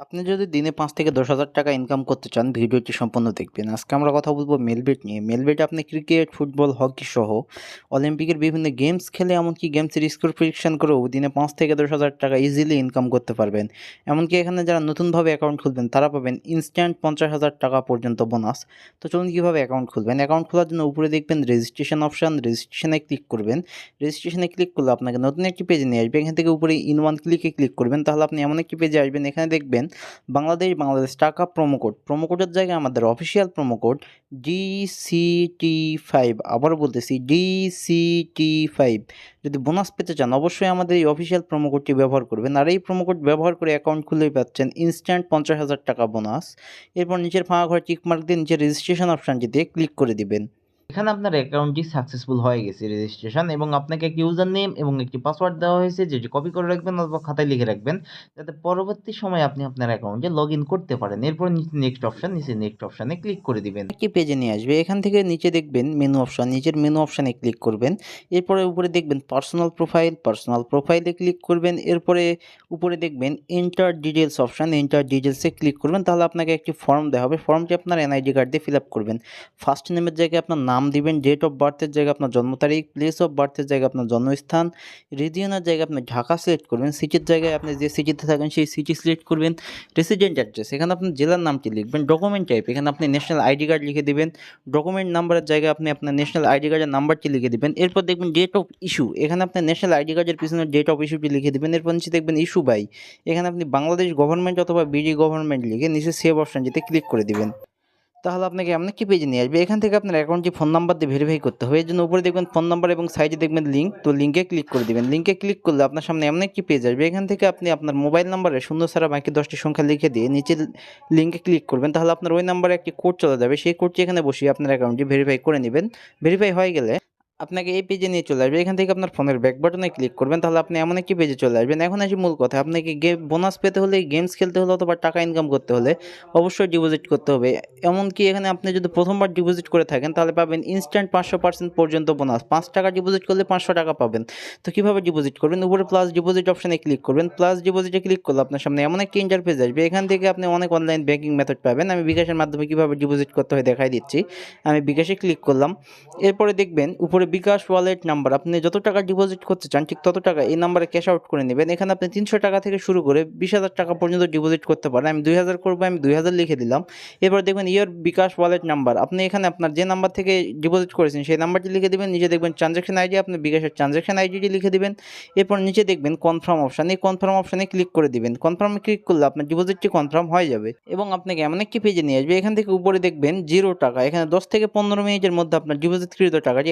আপনি যদি দিনে ৫ থেকে ১০,০০০ টাকা ইনকাম করতে চান, ভিডিওটি সম্পূর্ণ দেখবেন। আজকে আমরা কথা বলব মেলবেট নিয়ে। মেলবেটে আপনি ক্রিকেট, ফুটবল, হকি সহ অলিম্পিকের বিভিন্ন গেমস খেলে এমনকি গেমসের স্কোর প্রেডিকশন করেও দিনে ৫ থেকে ১০,০০০ টাকা ইজিলি ইনকাম করতে পারবেন। এমনকি এখানে যারা নতুনভাবে অ্যাকাউন্ট খুলবেন তারা পাবেন ইনস্ট্যান্ট ৫০,০০০ টাকা পর্যন্ত বোনাস। তো চলুন কীভাবে অ্যাকাউন্ট খুলবেন। অ্যাকাউন্ট খোলার জন্য উপরে দেখবেন রেজিস্ট্রেশন অপশান, রেজিস্ট্রেশনে ক্লিক করবেন। রেজিস্ট্রেশনে ক্লিক করলে আপনাকে নতুন একটি পেজে নিয়ে আসবে। এখান থেকে উপরে ইন ওয়ান ক্লিকে ক্লিক করবেন, তাহলে আপনি এমন একটি পেজে আসবেন। এখানে দেখবেন বাংলাদেশ টাকা প্রোমো কোডের জায়গায় আমাদের অফিসিয়াল প্রোমো কোড DCT5, আবারও বলতেছি DCT5। যদি বোনাস পেতে চান অবশ্যই আমাদের এই অফিসিয়াল প্রোমো কোডটি ব্যবহার করবেন, আর এই প্রোমো কোড ব্যবহার করে অ্যাকাউন্ট খুলেই পাচ্ছেন ইনস্ট্যান্ট ৫০,০০০ টাকা বোনাস। এরপর নিচের ফাঁকা ঘরে টিক মার্ক দিয়ে নিচের রেজিস্ট্রেশন অপশানটিতে ক্লিক করে দিবেন। এখানে আপনার অ্যাকাউন্টটি সাকসেসফুল হয়ে গেছে রেজিস্ট্রেশন, এবং আপনাকে একটি ইউজার নেম এবং একটি পাসওয়ার্ড দেওয়া হয়েছে, যেটি কপি করে রাখবেন অথবা খাতায় লিখে রাখবেন, যাতে পরবর্তী সময়ে আপনি আপনার অ্যাকাউন্টে লগ ইন করতে পারেন। এরপর নিচে নেক্সট অপশানে ক্লিক করে দিবেন। একটি পেজে নিয়ে আসবে। এখান থেকে নিচে দেখবেন মেনু অপশান, নিচের মেনু অপশানে ক্লিক করবেন। এরপরে উপরে দেখবেন পার্সোনাল প্রোফাইলে ক্লিক করবেন। এরপরে উপরে দেখবেন এন্টার ডিটেলস অপশান, এন্টার ডিটেলসে ক্লিক করবেন, তাহলে আপনাকে একটি ফর্ম দেওয়া হবে। ফর্মটি আপনার এনআইডি কার্ড দিয়ে ফিল আপ করবেন। ফার্স্ট নেমের জায়গায় আপনার নাম দিবেন, ডেট অফ বার্থের জায়গায় আপনার জন্ম তারিখ, প্লেস অফ বার্থের জায়গায় আপনার জন্মস্থান, রিজিয়নের জায়গায় আপনি ঢাকা সিলেক্ট করবেন, সিটির জায়গায় আপনি যে সিটিতে থাকেন সেই সিটি সিলেক্ট করবেন, রেসিডেন্ট অ্যাড্রেস এখানে আপনি জেলার নামটি লিখবেন, ডকুমেন্ট টাইপ এখানে আপনি ন্যাশনাল আইডি কার্ড লিখে দিবেন, ডকুমেন্ট নাম্বারের জায়গায় আপনি আপনার ন্যাশনাল আইডি কার্ডের নাম্বারটি লিখে দিবেন। এরপর দেখবেন ডেট অফ ইস্যু, এখানে আপনার ন্যাশনাল আইডি কার্ডের পিছনে ডেট অফ ইস্যুটি লিখে দিবেন। এরপর নিচে দেখবেন ইস্যু বাই, এখানে আপনি বাংলাদেশ গভর্নমেন্ট অথবা বিডি গভর্নমেন্ট লিখে নিচে সেভ অপশানটিতে ক্লিক করে দিবেন। তাহলে আপনাকে এমন একটি পেজে নিয়ে আসবে। এখান থেকে আপনার অ্যাকাউন্টটি ফোন নাম্বার দিয়ে ভেরিফাই করতে হবে। এর জন্য উপরে দেখবেন ফোন নাম্বার এবং সাইডে দেখবেন লিঙ্ক, তো লিঙ্কে ক্লিক করে দিবেন। লিঙ্কে ক্লিক করলে আপনার সামনে এমন একটি পেজ আসবে। এখান থেকে আপনি আপনার মোবাইল নাম্বারে শূন্য ছাড়া বাকি 10টি সংখ্যা লিখে দিয়ে নিচের লিঙ্কে ক্লিক করবেন, তাহলে আপনার ওই নাম্বারে একটি কোড চলে যাবে। সেই কোডটি এখানে বসিয়ে আপনার অ্যাকাউন্টটি ভেরিফাই করে নেবেন। ভেরিফাই হয়ে গেলে আপনাকে এই পেজে নিয়ে চলে আসবে। এখান থেকে আপনার ফোনের ব্যাক বাটনে ক্লিক করবেন, তাহলে আপনি এমন একটি পেজে চলে আসবেন। এখন আসি মূল কথা, আপনাকে বোনাস পেতে হলে, গেমস খেলতে হলে অথবা টাকা ইনকাম করতে হলে অবশ্যই ডিপোজিট করতে হবে। এমনকি এখানে আপনি যদি প্রথমবার ডিপোজিট করে থাকেন তাহলে পাবেন ইনস্ট্যান্ট ৫০০% পর্যন্ত বোনাস। ৫ টাকা ডিপোজিট করলে ৫০০ টাকা পাবেন। তো কীভাবে ডিপোজিট করবেন, উপরে প্লাস ডিপোজিট অপশানে ক্লিক করবেন। প্লাস ডিপোজিটে ক্লিক করলে আপনার সামনে এমন একটি ইন্টারফেস আসবে। এখান থেকে আপনি অনেক অনলাইন ব্যাংকিং মেথড পাবেন। আমি বিকাশের মাধ্যমে কীভাবে ডিপোজিট করতে হয় দেখাই দিচ্ছি। আমি বিকাশে ক্লিক করলাম। এরপরে দেখবেন উপরে বিকাশ ওয়ালেট নাম্বার, আপনি যত টাকা ডিপোজিট করতে চান ঠিক তত টাকা এই নাম্বারে ক্যাশ আউট করে নেবেন। এখানে আপনি ৩০০ টাকা থেকে শুরু করে ২০,০০০ টাকা পর্যন্ত ডিপোজিট করতে পারেন। আমি ২০০০ করবো, আমি ২০০০ লিখে দিলাম। এরপর দেখবেন ইয়ার বিকাশ ওয়ালেট নাম্বার, আপনি এখানে আপনার যে নাম্বার থেকে ডিপোজিট করেছেন সেই নাম্বারটি লিখে দেবেন। নিচে দেখবেন ট্রানজ্যাকশন আইডি, আপনি বিকাশের ট্রানজ্যাকশন আইডিটি লিখে দেবেন। এরপর নিচে দেখবেন কনফার্ম অপশান, এই কনফার্ম অপশানে ক্লিক করে দিবেন। কনফার্মে ক্লিক করলে আপনার ডিপোজিটটি কনফার্ম হয়ে যাবে এবং আপনাকে এমন একটি পেজে নিয়ে আসবে। এখান থেকে উপরে দেখবেন 0 টাকা, এখানে 10 থেকে 15 মিনিটের মধ্যে আপনার ডিপোজিটকৃত টাকাটি